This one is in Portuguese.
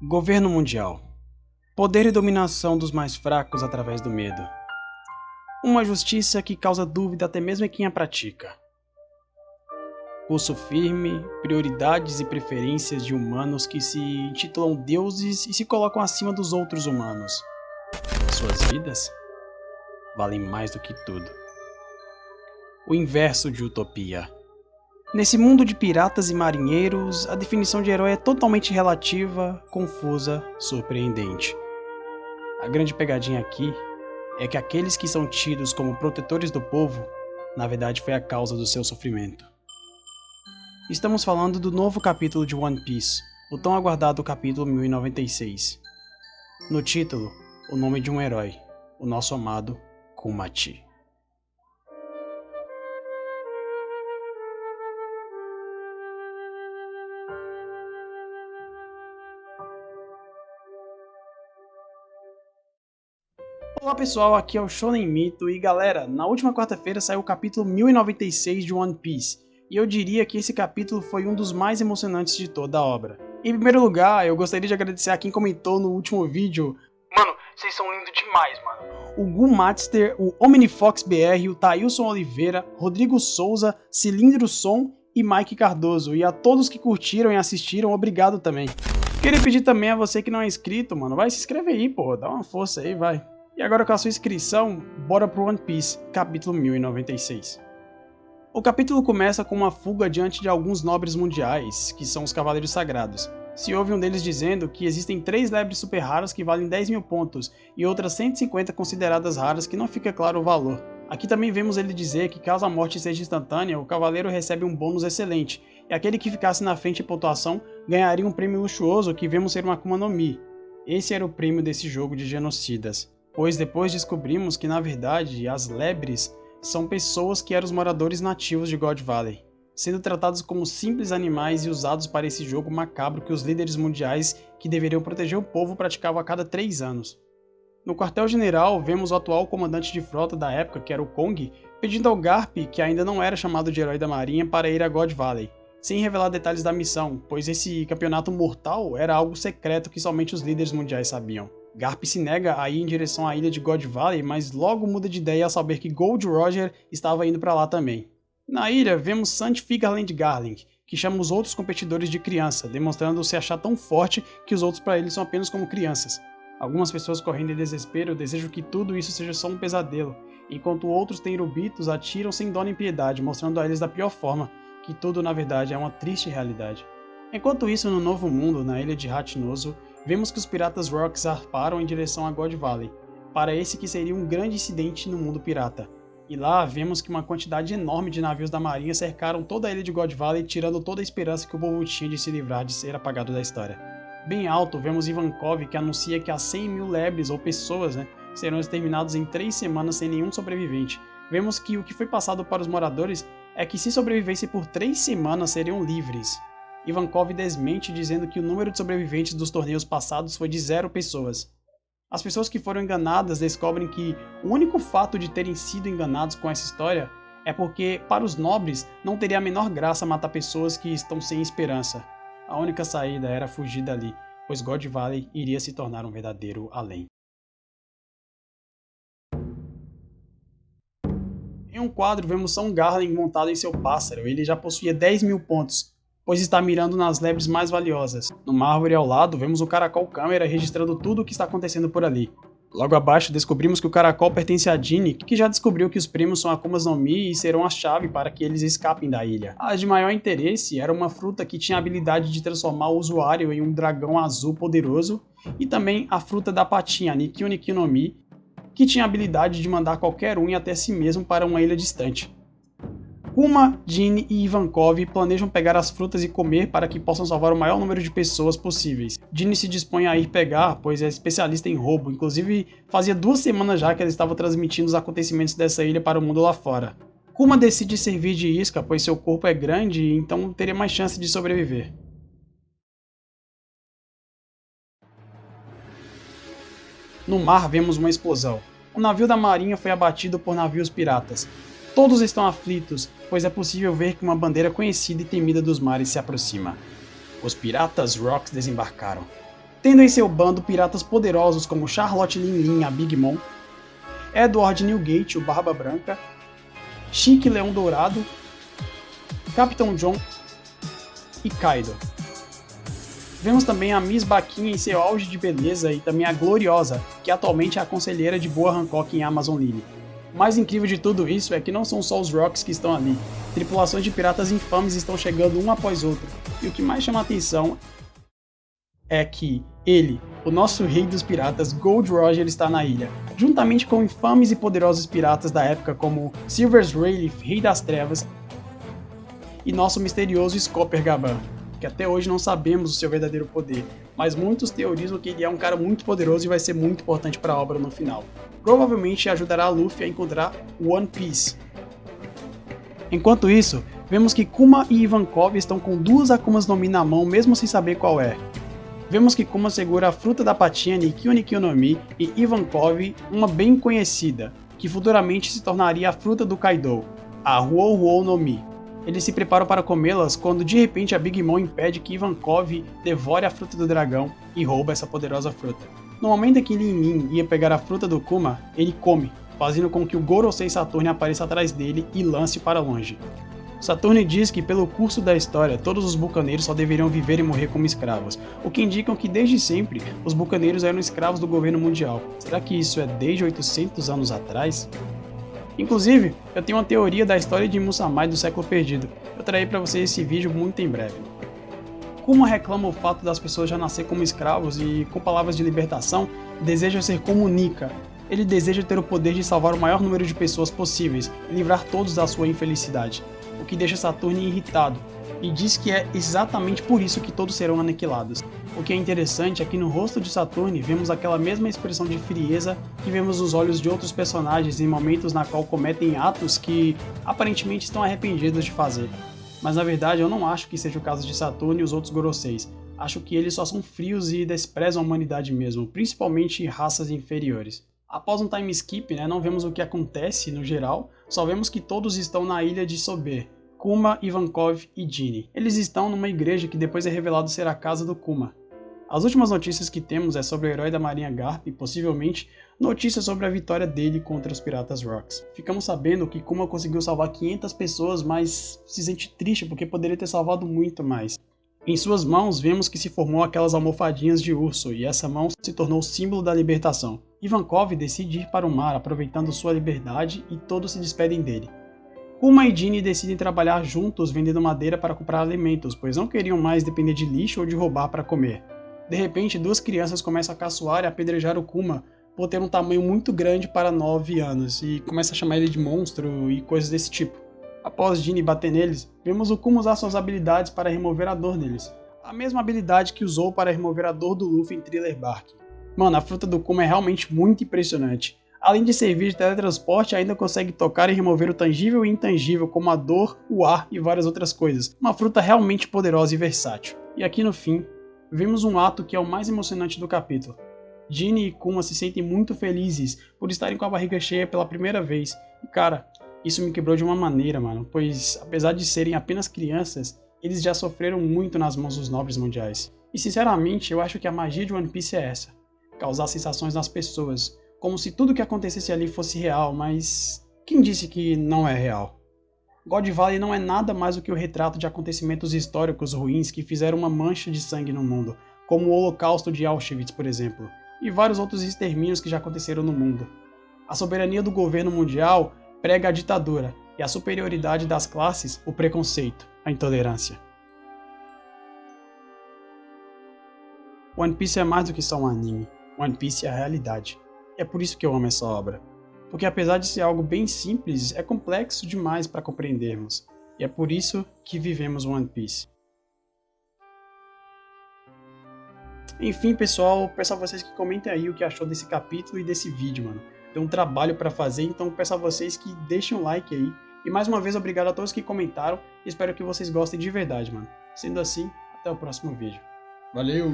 Governo mundial. Poder e dominação dos mais fracos através do medo. Uma justiça que causa dúvida até mesmo em quem a pratica. Pulso firme, prioridades e preferências de humanos que se intitulam deuses e se colocam acima dos outros humanos. Suas vidas valem mais do que tudo. O inverso de utopia. Nesse mundo de piratas e marinheiros, a definição de herói é totalmente relativa, confusa, surpreendente. A grande pegadinha aqui é que aqueles que são tidos como protetores do povo, na verdade foi a causa do seu sofrimento. Estamos falando do novo capítulo de One Piece, o tão aguardado capítulo 1096. No título, o nome de um herói, o nosso amado Kumachi. Olá pessoal, aqui é o Shonen Mito e galera, na última quarta-feira saiu o capítulo 1096 de One Piece e eu diria que esse capítulo foi um dos mais emocionantes de toda a obra. Em primeiro lugar, eu gostaria de agradecer a quem comentou no último vídeo. Mano, vocês são lindos demais, mano. O Gu Matster, o Omnifox BR, o Thailson Oliveira, Rodrigo Souza, Cilindro Som e Mike Cardoso. E a todos que curtiram e assistiram, obrigado também. Queria pedir também a você que não é inscrito, mano, vai se inscrever aí, pô, dá uma força aí, vai. E agora com a sua inscrição, bora pro One Piece, capítulo 1096. O capítulo começa com uma fuga diante de alguns nobres mundiais, que são os Cavaleiros Sagrados. Se ouve um deles dizendo que existem 3 lebres super raras que valem 10.000 pontos, e outras 150 consideradas raras que não fica claro o valor. Aqui também vemos ele dizer que caso a morte seja instantânea, o cavaleiro recebe um bônus excelente, e aquele que ficasse na frente em pontuação ganharia um prêmio luxuoso que vemos ser uma Akuma no Mi. Esse era o prêmio desse jogo de genocidas. Pois depois descobrimos que na verdade as lebres são pessoas que eram os moradores nativos de God Valley, sendo tratados como simples animais e usados para esse jogo macabro que os líderes mundiais que deveriam proteger o povo praticavam a cada 3 anos. No quartel-general vemos o atual comandante de frota da época, que era o Kong, pedindo ao Garp, que ainda não era chamado de herói da marinha, para ir a God Valley, sem revelar detalhes da missão, pois esse campeonato mortal era algo secreto que somente os líderes mundiais sabiam. Garp se nega a ir em direção à ilha de God Valley, mas logo muda de ideia ao saber que Gold Roger estava indo para lá também. Na ilha, vemos Sant Figarland Garling, que chama os outros competidores de criança, demonstrando se achar tão forte que os outros para ele são apenas como crianças. Algumas pessoas correndo em desespero desejam que tudo isso seja só um pesadelo, enquanto outros tenryubitos atiram sem dó nem piedade, mostrando a eles da pior forma, que tudo na verdade é uma triste realidade. Enquanto isso, no Novo Mundo, na ilha de Hachinoso, vemos que os piratas Rock zarparam em direção a God Valley, para esse que seria um grande incidente no mundo pirata. E lá vemos que uma quantidade enorme de navios da marinha cercaram toda a ilha de God Valley, tirando toda a esperança que o povo tinha de se livrar de ser apagado da história. Bem alto, vemos Ivankov que anuncia que há 100.000 lebres ou pessoas serão exterminados em 3 semanas sem nenhum sobrevivente. Vemos que o que foi passado para os moradores é que se sobrevivessem por 3 semanas seriam livres. Ivankov desmente dizendo que o número de sobreviventes dos torneios passados foi de 0 pessoas. As pessoas que foram enganadas descobrem que o único fato de terem sido enganados com essa história é porque, para os nobres, não teria a menor graça matar pessoas que estão sem esperança. A única saída era fugir dali, pois God Valley iria se tornar um verdadeiro além. Em um quadro vemos São Garling montado em seu pássaro. Ele já possuía 10.000 pontos, pois está mirando nas lebres mais valiosas. Numa árvore ao lado, vemos o Caracol Câmera registrando tudo o que está acontecendo por ali. Logo abaixo, descobrimos que o Caracol pertence a Dini, que já descobriu que os prêmios são Akumas no Mi e serão a chave para que eles escapem da ilha. A de maior interesse era uma fruta que tinha a habilidade de transformar o usuário em um dragão azul poderoso, e também a fruta da patinha, Nikyu Nikyu no Mi, que tinha a habilidade de mandar qualquer um e até si mesmo para uma ilha distante. Kuma, Dini e Ivankov planejam pegar as frutas e comer para que possam salvar o maior número de pessoas possíveis. Dini se dispõe a ir pegar, pois é especialista em roubo, inclusive fazia 2 semanas já que ela estava transmitindo os acontecimentos dessa ilha para o mundo lá fora. Kuma decide servir de isca, pois seu corpo é grande e então teria mais chance de sobreviver. No mar vemos uma explosão. O navio da marinha foi abatido por navios piratas. Todos estão aflitos, pois é possível ver que uma bandeira conhecida e temida dos mares se aproxima. Os piratas Rocks desembarcaram. tendo em seu bando piratas poderosos como Charlotte Lin Lin, a Big Mom, Edward Newgate, o Barba Branca, Chique Leão Dourado, Capitão John e Kaido. Vemos também a Miss Baquinha em seu auge de beleza e também a Gloriosa, que atualmente é a conselheira de Boa Hancock em Amazon Lily. O mais incrível de tudo isso é que não são só os Rocks que estão ali, tripulações de piratas infames estão chegando um após outro, e o que mais chama a atenção é que ele, o nosso rei dos piratas, Gold Roger, está na ilha, juntamente com infames e poderosos piratas da época como Silvers Rayleigh, Rei das Trevas, e nosso misterioso Scopper Gaban, que até hoje não sabemos o seu verdadeiro poder, mas muitos teorizam que ele é um cara muito poderoso e vai ser muito importante para a obra no final. Provavelmente ajudará a Luffy a encontrar One Piece. Enquanto isso, vemos que Kuma e Ivankov estão com duas Akumas no Mi na mão mesmo sem saber qual é. Vemos que Kuma segura a fruta da patinha Nikyo Nikyo no Mi e Ivankov uma bem conhecida, que futuramente se tornaria a fruta do Kaido, a Ruou Ruou no Mi. Eles se preparam para comê-las quando de repente a Big Mom impede que Ivankov devore a fruta do dragão e rouba essa poderosa fruta. No momento em que Lin Lin ia pegar a fruta do Kuma, ele come, fazendo com que o Gorosei Saturne apareça atrás dele e lance para longe. Saturne diz que pelo curso da história todos os bucaneiros só deveriam viver e morrer como escravos, o que indicam que desde sempre os bucaneiros eram escravos do governo mundial. Será que isso é desde 800 anos atrás? Inclusive, eu tenho uma teoria da história de Musamai do século perdido. Eu trarei para vocês esse vídeo muito em breve. Kuma reclama o fato das pessoas já nascer como escravos e, com palavras de libertação, deseja ser como Nika. Ele deseja ter o poder de salvar o maior número de pessoas possíveis e livrar todos da sua infelicidade, o que deixa Saturne irritado, e diz que é exatamente por isso que todos serão aniquilados. O que é interessante é que no rosto de Saturne vemos aquela mesma expressão de frieza que vemos nos olhos de outros personagens em momentos na qual cometem atos que aparentemente estão arrependidos de fazer. Mas na verdade eu não acho que seja o caso de Saturne e os outros Goroseis. Acho que eles só são frios e desprezam a humanidade mesmo, principalmente raças inferiores. Após um time skip, não vemos o que acontece no geral, só vemos que todos estão na ilha de Sober, Kuma, Ivankov e Ginny. Eles estão numa igreja que depois é revelado ser a casa do Kuma. As últimas notícias que temos é sobre o herói da marinha Garp e, possivelmente, notícias sobre a vitória dele contra os piratas Rocks. Ficamos sabendo que Kuma conseguiu salvar 500 pessoas, mas se sente triste porque poderia ter salvado muito mais. Em suas mãos vemos que se formou aquelas almofadinhas de urso e essa mão se tornou o símbolo da libertação. Ivankov decide ir para o mar aproveitando sua liberdade e todos se despedem dele. Kuma e Ginny decidem trabalhar juntos vendendo madeira para comprar alimentos, pois não queriam mais depender de lixo ou de roubar para comer. De repente, duas crianças começam a caçoar e apedrejar o Kuma por ter um tamanho muito grande para 9 anos e começam a chamar ele de monstro e coisas desse tipo. Após Ginny bater neles, vemos o Kuma usar suas habilidades para remover a dor neles. A mesma habilidade que usou para remover a dor do Luffy em Thriller Bark. Mano, a fruta do Kuma é realmente muito impressionante. Além de servir de teletransporte, ainda consegue tocar e remover o tangível e intangível, como a dor, o ar e várias outras coisas. Uma fruta realmente poderosa e versátil. E aqui no fim, vemos um ato que é o mais emocionante do capítulo. Ginny e Kuma se sentem muito felizes por estarem com a barriga cheia pela primeira vez. E cara, isso me quebrou de uma maneira, mano, pois apesar de serem apenas crianças, eles já sofreram muito nas mãos dos nobres mundiais. E sinceramente, eu acho que a magia de One Piece é essa. Causar sensações nas pessoas, como se tudo que acontecesse ali fosse real, mas quem disse que não é real? God Valley não é nada mais do que o retrato de acontecimentos históricos ruins que fizeram uma mancha de sangue no mundo, como o Holocausto de Auschwitz, por exemplo, e vários outros extermínios que já aconteceram no mundo. A soberania do governo mundial prega a ditadura, e a superioridade das classes, o preconceito, a intolerância. One Piece é mais do que só um anime. One Piece é a realidade. E é por isso que eu amo essa obra. Porque apesar de ser algo bem simples, é complexo demais para compreendermos. E é por isso que vivemos One Piece. Enfim, pessoal, peço a vocês que comentem aí o que achou desse capítulo e desse vídeo, mano. Deu um trabalho para fazer, então peço a vocês que deixem um like aí. E mais uma vez, obrigado a todos que comentaram. E espero que vocês gostem de verdade, mano. Sendo assim, até o próximo vídeo. Valeu!